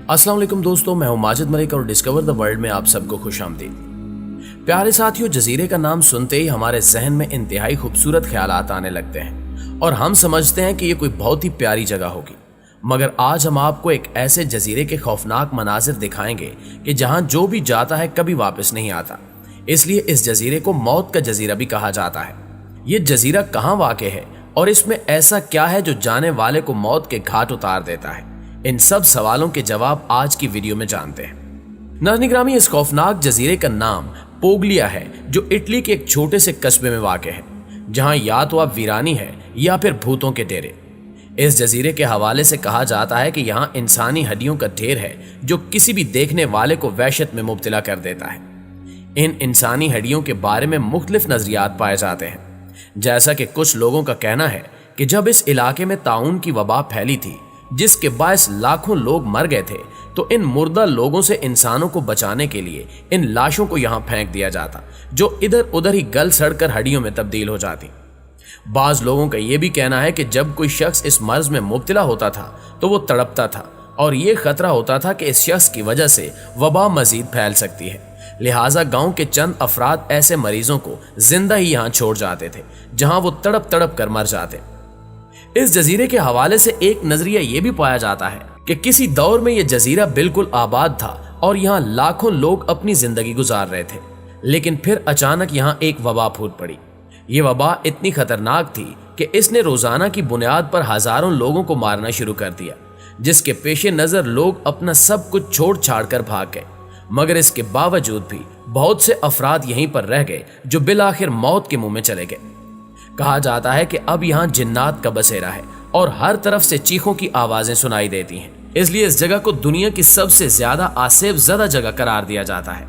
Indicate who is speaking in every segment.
Speaker 1: अस्सलाम वालेकुम दोस्तों, मैं हूं माजिद मलिक और डिस्कवर द वर्ल्ड में आप सबको खुश आमदीद। प्यारे साथियों, जजीरे का नाम सुनते ही हमारे जहन में इंतहाई खूबसूरत ख्यालात आने लगते हैं और हम समझते हैं कि ये कोई बहुत ही प्यारी जगह होगी। मगर आज हम आपको एक ऐसे जजीरे के खौफनाक मनाजिर दिखाएंगे कि जहां जो भी जाता है कभी वापस नहीं आता। इसलिए इस जजीरे को मौत का जजीरा भी कहा जाता है। ये जजीरा कहाँ वाक़े है और इसमें ऐसा क्या है जो जाने वाले को मौत के घाट उतार देता है? इन सब सवालों के जवाब आज की वीडियो में जानते हैं। नाज़रीन ग्रामी, इस खौफनाक जजीरे का नाम पोगलिया है, जो इटली के एक छोटे से कस्बे में वाक़े है, जहां या तो आप वीरानी है या फिर भूतों के डेरे। इस जजीरे के हवाले से कहा जाता है कि यहाँ इंसानी हड्डियों का ढेर है जो किसी भी देखने वाले को वहशत में मुब्तला कर देता है। इन इंसानी हड्डियों के बारे में मुख्तलिफ नजरियात पाए जाते हैं। जैसा कि कुछ लोगों का कहना है कि जब इस इलाके में ताउन की वबा फैली थी जिसके बायस लाखों लोग मर गए थे, तो इन मुर्दा लोगों से इंसानों को बचाने के लिए इन लाशों को यहाँ फेंक दिया जाता, जो इधर उधर ही गल सड़कर हड्डियों में तब्दील हो जाती। बाज लोगों का यह भी कहना है कि जब कोई शख्स इस मर्ज में मुब्तला होता था तो वो तड़पता था और ये खतरा होता था कि इस शख्स की वजह से वबा मजीद फैल सकती है। लिहाजा गांव के चंद अफराद ऐसे मरीजों को जिंदा ही यहाँ छोड़ जाते थे, जहां वो तड़प तड़प कर मर जाते। इस जजीरे के हवाले से एक नजरिया यह भी पाया जाता है कि किसी दौर में यह जजीरा बिल्कुल आबाद था और यहाँ लाखों लोग अपनी जिंदगी गुजार रहे थे। लेकिन फिर अचानक यहाँ एक वबा फूट पड़ी। ये वबा इतनी खतरनाक थी कि इसने रोजाना की बुनियाद पर हजारों लोगों को मारना शुरू कर दिया, जिसके पेशे नजर लोग अपना सब कुछ छोड़ छाड़ कर भाग गए। मगर इसके बावजूद भी बहुत से अफराद यहीं पर रह गए जो बिलाखिर मौत के मुंह में चले गए। कहा जाता है कि अब यहाँ जिन्नात का बसेरा है और हर तरफ से चीखों की आवाजें सुनाई देती हैं। इसलिए इस जगह को दुनिया की सबसे ज्यादा आसेब ज़दा जगह करार दिया जाता है।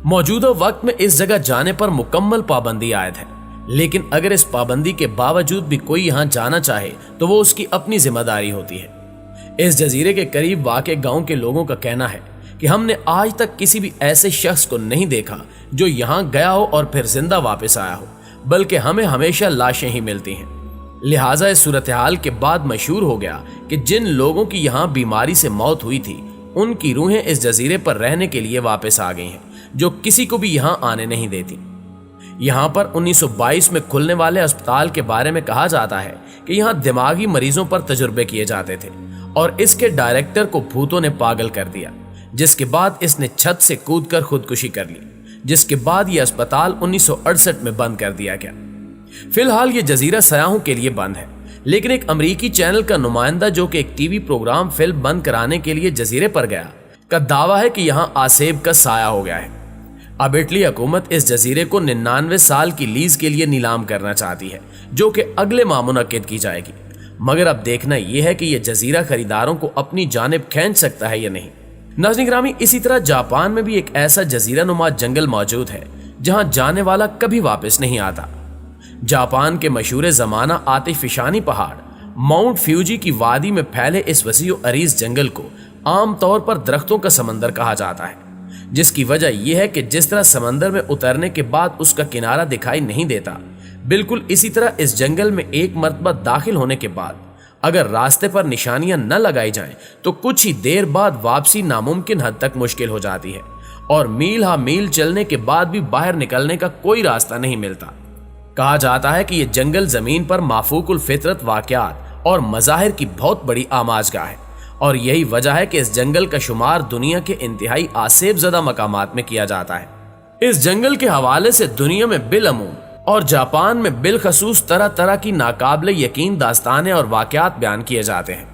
Speaker 1: मौजूदा वक्त में इस जगह जाने पर मुकम्मल पाबंदी आयद है, लेकिन अगर इस पाबंदी के बावजूद भी कोई यहाँ जाना चाहे तो वो उसकी अपनी जिम्मेदारी होती है। इस जजीरे के करीब वाक़े गाँव के लोगों का कहना है कि हमने आज तक किसी भी ऐसे शख्स को नहीं देखा जो यहाँ गया हो और फिर जिंदा वापस आया हो, बल्कि हमें हमेशा लाशें ही मिलती हैं। लिहाजा इस सूरत हाल के बाद मशहूर हो गया कि जिन लोगों की यहाँ बीमारी से मौत हुई थी उनकी रूहें इस जजीरे पर रहने के लिए वापस आ गई हैं, जो किसी को भी यहाँ आने नहीं देती। यहाँ पर 1922 में खुलने वाले अस्पताल के बारे में कहा जाता है कि यहाँ दिमागी मरीजों पर तजुर्बे किए जाते थे और इसके डायरेक्टर को भूतों ने पागल कर दिया, जिसके बाद इसने छत से कूदकर खुदकुशी कर ली, जिसके बाद यह अस्पताल 1968 में बंद कर दिया गया। फिलहाल ये जजीरा सयाहों के लिए बंद है, लेकिन एक अमेरिकी चैनल का नुमाइंदा जो कि एक टीवी प्रोग्राम फिल्म बंद कराने के लिए जजीरे पर गया का दावा है कि यहाँ आसेब का साया हो गया है। अब इटली हुकूमत इस जजीरे को 99 साल की लीज के लिए नीलाम करना चाहती है, जो कि अगले माह मुनक्किद की जाएगी। मगर अब देखना यह है कि यह जजीरा खरीदारों को अपनी जानिब खींच सकता है या नहीं। नाज़रीन ग्रामी, इसी तरह जापान में भी एक ऐसा जजीरा नुमा जंगल मौजूद है जहां जाने वाला कभी वापस नहीं आता। जापान के मशहूर जमाना आतिफिशानी पहाड़ माउंट फ्यूजी की वादी में फैले इस वसीओ अरीज जंगल को आमतौर पर दरख्तों का समंदर कहा जाता है, जिसकी वजह यह है कि जिस तरह समंदर में उतरने के बाद उसका किनारा दिखाई नहीं देता, बिल्कुल इसी तरह इस जंगल में एक मरतबा दाखिल होने के बाद अगर रास्ते पर निशानियां न लगाई जाएं तो कुछ ही देर बाद वापसी नामुमकिन हद तक मुश्किल हो जाती है और मील हा मील चलने के बाद भी बाहर निकलने का कोई रास्ता नहीं मिलता। कहा जाता है कि यह जंगल जमीन पर माफूकुल फितरत वाक़यात और मज़ाहिर की बहुत बड़ी आमाजगाह है और यही वजह है कि इस जंगल का शुमार दुनिया के इंतहाई आसेब ज़दा मकामात में किया जाता है। इस जंगल के हवाले से दुनिया में बिलअमूम और जापान में बिलखसूस तरह तरह की नाकाबिले यकीन दास्तानें और वाक़यात बयान किए जाते हैं।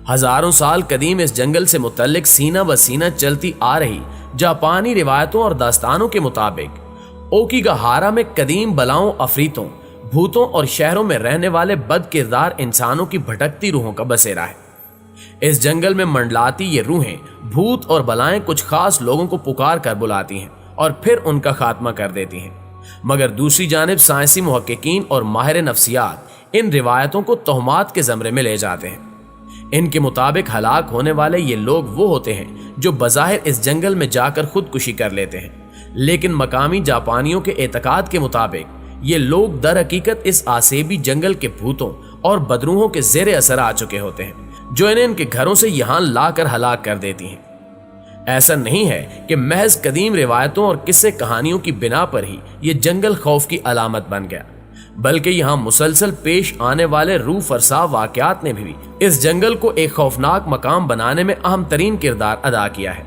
Speaker 1: हजारों साल कदीम इस जंगल से मुतल्लिक सीना ब सीना चलती आ रही जापानी रिवायतों और दास्तानों के मुताबिक ओकिगाहारा में कदीम बलाओं, अफरीतों, भूतों और शहरों में रहने वाले बद किरदार इंसानों की भटकती रूहों का बसेरा है। इस जंगल में मंडलाती ये रूहें, भूत और बलाएं कुछ खास लोगों को पुकार कर बुलाती हैं और फिर उनका खात्मा कर देती हैं। मगर दूसरी जानिब साइंसी मुहक्किकीन और माहिर नफ्सियात इन रिवायतों को तोहमात के ज़मरे में ले जाते हैं। इनके मुताबिक हलाक होने वाले ये लोग वो होते हैं जो बज़ाहिर इस जंगल में जाकर खुदकुशी कर लेते हैं, लेकिन मकामी जापानियों के एतकाद के मुताबिक ये लोग दर हकीकत इस आसेबी जंगल के भूतों और बदरूहों के ज़ेरे असर आ चुके होते हैं, जो इन्हें इनके घरों से यहां लाकर हलाक कर देती हैं। ऐसा नहीं है कि महज कदीम रिवायतों और किस्से कहानियों की बिना पर ही ये जंगल खौफ की अलामत बन गया, बल्कि यहाँ मुसलसल पेश आने वाले रूह फरसा वाकयात ने भी इस जंगल को एक खौफनाक मकाम बनाने में अहम तरीन किरदार अदा किया है।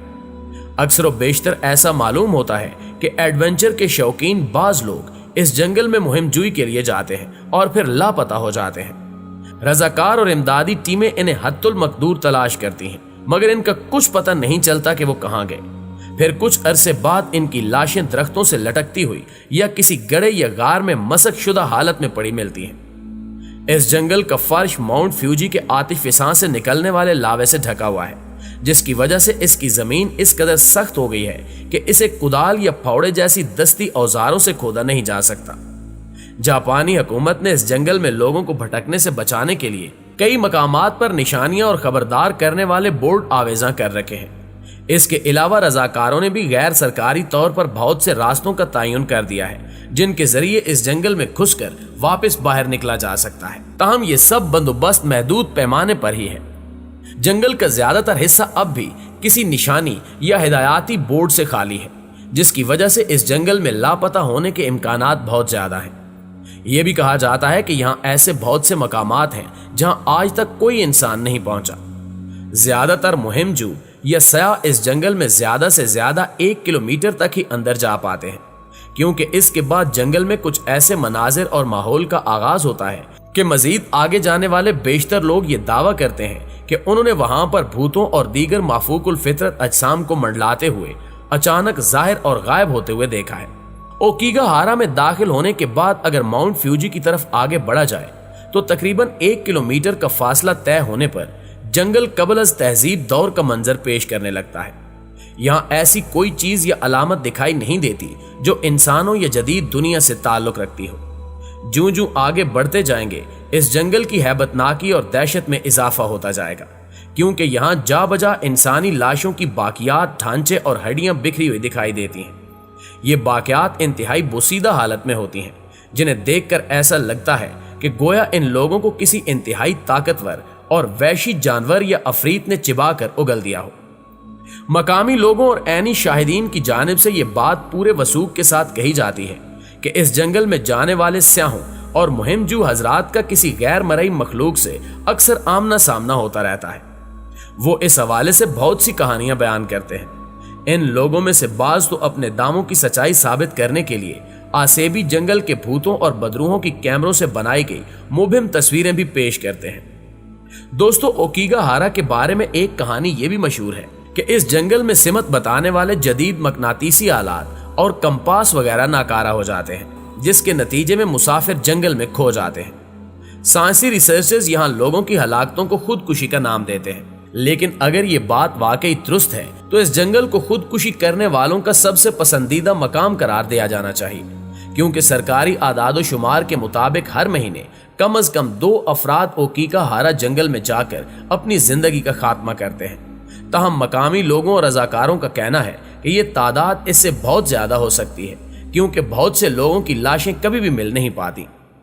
Speaker 1: अक्सर बेशतर ऐसा मालूम होता है कि एडवेंचर के शौकीन बाज लोग इस जंगल में मुहिम जुई के लिए जाते हैं और फिर लापता हो जाते हैं। रजाकार और इमदादी टीमें इन्हें हत्तुल मकदूर तलाश करती हैं, मगर इनका कुछ पता नहीं चलता कि वो कहाँ गए। फिर कुछ अरसे बाद इनकी लाशें दरख्तों से लटकती हुई या किसी गड़े या गार में मसक शुदा हालत में पड़ी मिलती हैं। इस जंगल का फर्श माउंट फ्यूजी के आतिफिसां से निकलने वाले लावे से ढका हुआ है, जिसकी वजह से इसकी जमीन इस कदर सख्त हो गई है कि इसे कुदाल या फावड़े जैसी दस्ती औजारों से खोदा नहीं जा सकता। जापानी हुकूमत ने इस जंगल में लोगों को भटकने से बचाने के लिए कई मकामात पर निशानियां और खबरदार करने वाले बोर्ड आवेजा कर रखे हैं। इसके अलावा रजाकारों ने भी गैर सरकारी तौर पर बहुत से रास्तों का तयन कर दिया है, जिनके जरिए इस जंगल में घुसकर वापस बाहर निकला जा सकता है। ताहम ये सब बंदोबस्त महदूद पैमाने पर ही है। जंगल का ज्यादातर हिस्सा अब भी किसी निशानी या हिदायती बोर्ड से खाली है, जिसकी वजह से इस जंगल में लापता होने के इम्कानात बहुत ज्यादा हैं। यह भी कहा जाता है कि यहाँ ऐसे बहुत से मकामात हैं जहां आज तक कोई इंसान नहीं पहुंचा। ज्यादातर मुहिमजू या सयाह इस जंगल में ज्यादा से ज्यादा 1 किलोमीटर तक ही अंदर जा पाते हैं, क्योंकि इसके बाद जंगल में कुछ ऐसे मनाजिर और माहौल का आगाज होता है कि मजीद आगे जाने वाले बेशतर लोग ये दावा करते हैं कि उन्होंने वहां पर भूतों और दीगर माफूकुल फितरत अजसाम को मंडलाते हुए अचानक जाहिर और गायब होते हुए देखा है। ओकीगाहारा में दाखिल होने के बाद अगर माउंट फ्यूजी की तरफ आगे बढ़ा जाए तो तकरीबन 1 किलोमीटर का फासला तय होने पर जंगल कबल अज तहजीब दौर का मंजर पेश करने लगता है। यहाँ ऐसी कोई चीज या अलामत दिखाई नहीं देती जो इंसानों या जदीद दुनिया से ताल्लुक रखती हो। जूं जूं आगे बढ़ते जाएंगे इस जंगल की हैबतनाकी और दहशत में इजाफा होता जाएगा, क्योंकि यहाँ जा बजा इंसानी लाशों की बाकियात, ढांचे और हड्डियां बिखरी हुई दिखाई देती हैं। ये बाकियात इंतहाई बोसीदा हालत में होती हैं, जिन्हें देखकर ऐसा लगता है कि गोया इन लोगों को किसी इंतहाई ताकतवर और वैशी जानवर या अफरीत ने चिबाकर उगल दिया हो। मकामी लोगों और ऐनी शाहिदीन की जानिब से यह बात पूरे वसूख के साथ कही जाती है कि इस जंगल में जाने वाले स्याहों और मुहिमजू हजरात का किसी गैर मरई मखलूक से अक्सर आमना सामना होता रहता है। वो इस हवाले से बहुत सी कहानियां बयान करते हैं। इन लोगों में से बाज तो अपने दामों की सच्चाई साबित करने के लिए आसेबी जंगल के भूतों और बदरूहों की कैमरों से बनाई गई मुबहिम तस्वीरें भी पेश करते हैं। दोस्तों, ओकीगाहारा के बारे में एक कहानी ये भी मशहूर है कि इस जंगल में सिमत बताने वाले जदीद मकनातीसी आलात और कंपास वगैरह नाकारा हो जाते हैं, जिसके नतीजे में मुसाफिर जंगल में खो जाते हैं। साइंसी रिसर्चर्स यहाँ लोगों की हलाकतों को खुदकुशी का नाम देते हैं, लेकिन अगर ये बात वाकई दुरुस्त है तो इस जंगल को खुदकुशी करने वालों का सबसे पसंदीदा मकाम करार दिया जाना चाहिए, क्योंकि सरकारी आदाद शुमार के मुताबिक हर महीने कम अज कम 2 अफराद ओकीगाहारा जंगल में जाकर अपनी जिंदगी का खात्मा करते हैं। ताहम मकामी लोगों और रजाकारों का कहना है कि ये तादाद इससे बहुत ज्यादा हो सकती है, क्योंकि बहुत से लोगों की लाशें कभी भी मिल नहीं पाती।